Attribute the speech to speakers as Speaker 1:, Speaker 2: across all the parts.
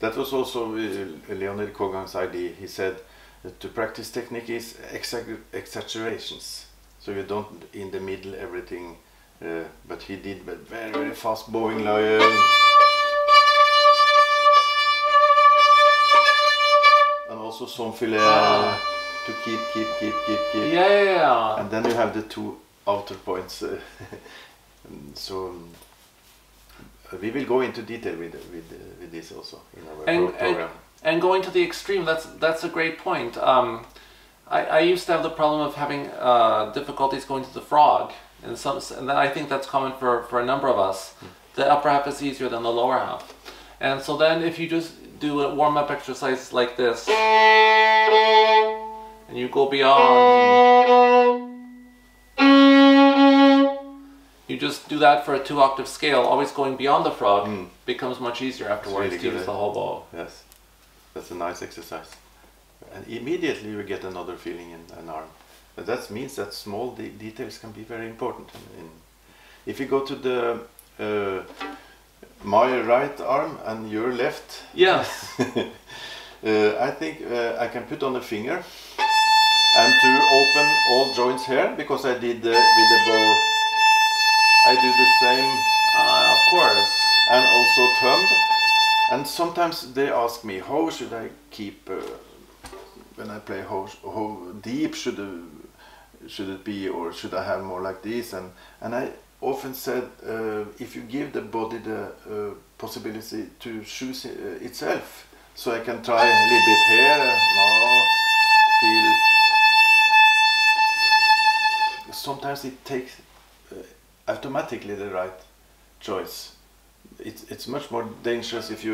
Speaker 1: That was also Leonid Kogan's idea. He said that to practice technique is exaggerations. So you don't in the middle everything, but he did very, very fast bowing line. And also some filet to keep.
Speaker 2: Yeah.
Speaker 1: And then you have the two outer points. So we will go into detail with this also in our program.
Speaker 2: And going to the extreme, that's a great point. I used to have the problem of having difficulties going to the frog, and I think that's common for a number of us. The upper half is easier than the lower half, and so then if you just do a warm-up exercise like this, and you go beyond. You just do that for a 2-octave scale, always going beyond the frog, becomes much easier afterwards to use the whole bow.
Speaker 1: Yes, that's a nice exercise. And immediately you get another feeling in an arm. But that means that small details can be very important. If you go to the my right arm and your left,
Speaker 2: yes,
Speaker 1: I think I can put on a finger and to open all joints here, because I did with the bow. I do the same,
Speaker 2: of course,
Speaker 1: and also thumb. And sometimes they ask me, how should I keep when I play? How deep should it be, or should I have more like this? And I often said, if you give the body the possibility to choose itself, so I can try a little bit here. No, feel. Sometimes it takes. Automatically the right choice. It's much more dangerous if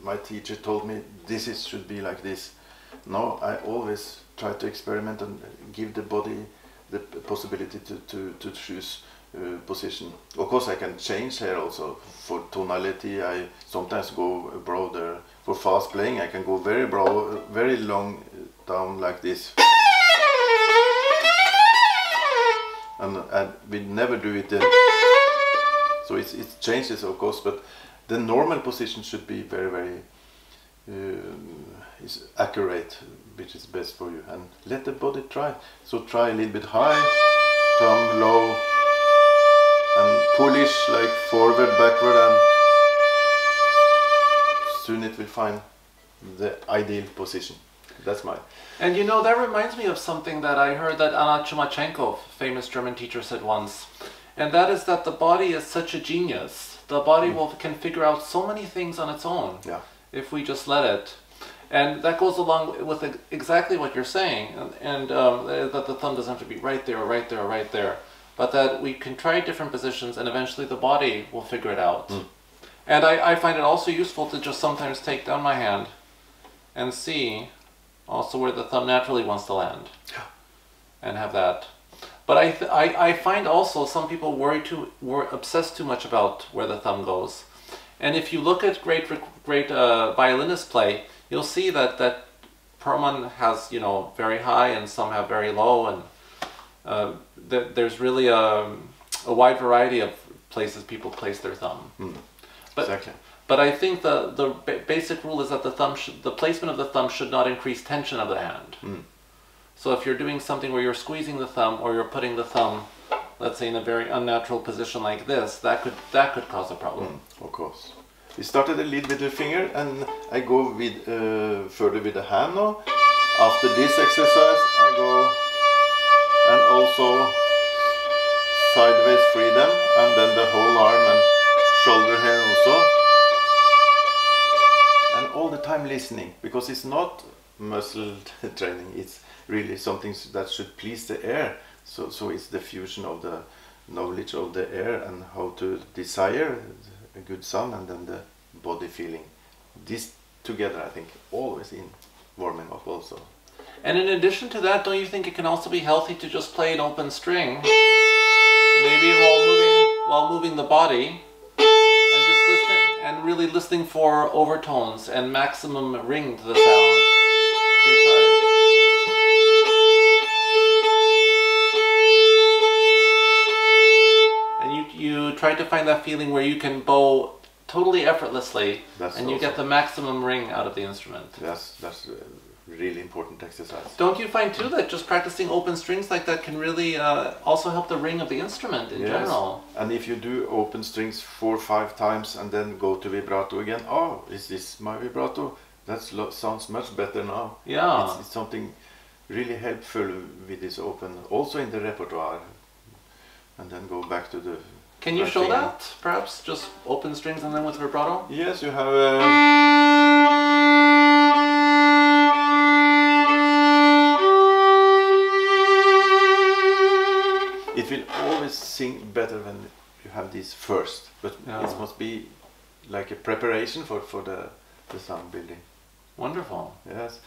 Speaker 1: my teacher told me this should be like this. No, I always try to experiment and give the body the possibility to choose position. Of course I can change here also. For tonality I sometimes go broader. For fast playing I can go very broad, very long down like this. And we never do it so it changes of course, but the normal position should be very, very is accurate, which is best for you, and let the body try. So try a little bit high, thumb low, and pullish like forward, backward, and soon it will find the ideal position. That's mine.
Speaker 2: And you know, that reminds me of something that I heard that Anna Chumachenko, famous German teacher, said once. And that is that the body is such a genius. The body can figure out so many things on its own if we just let it. And that goes along with exactly what you're saying. And that the thumb doesn't have to be right there, right there, right there. But that we can try different positions and eventually the body will figure it out. And I find it also useful to just sometimes take down my hand and see also where the thumb naturally wants to land, and have that. But I find also some people obsess too much about where the thumb goes. And if you look at great violinists play, you'll see that Perlman has very high and some have very low, and there's really a wide variety of places people place their thumb. But,
Speaker 1: exactly.
Speaker 2: But I think the basic rule is that the placement of the thumb should not increase tension of the hand. So if you're doing something where you're squeezing the thumb, or you're putting the thumb, let's say, in a very unnatural position like this, that could cause a problem.
Speaker 1: Of course. We started a lead with the finger, and I go with further with the hand now. After this exercise, I go and also sideways freedom, and then the whole arm and shoulder here also. And all the time listening, because it's not muscle training, it's really something that should please the ear. So it's the fusion of the knowledge of the ear and how to desire a good sound, and then the body feeling. This together, I think, always in warming up also.
Speaker 2: And in addition to that, don't you think it can also be healthy to just play an open string, maybe while moving the body, and just listen, and really listening for overtones and maximum ring to the sound? And you try to find that feeling where you can bow totally effortlessly,
Speaker 1: That's
Speaker 2: and you
Speaker 1: also-
Speaker 2: get the maximum ring out of the instrument.
Speaker 1: That's a really important exercise.
Speaker 2: Don't you find too that just practicing open strings like that can really also help the ring of the instrument in
Speaker 1: Yes.
Speaker 2: general?
Speaker 1: And if you do open strings 4 or 5 times and then go to vibrato again, oh, is this my vibrato? That sounds much better now.
Speaker 2: Yeah.
Speaker 1: It's something really helpful with this open, also in the repertoire. And then go back to the...
Speaker 2: Can you show
Speaker 1: writing.
Speaker 2: that? Perhaps just open strings and then with vibrato?
Speaker 1: Yes, you have... It will always sing better when you have this first, but
Speaker 2: Yeah.
Speaker 1: it must be like a preparation for the sound building.
Speaker 2: Wonderful.
Speaker 1: Yes.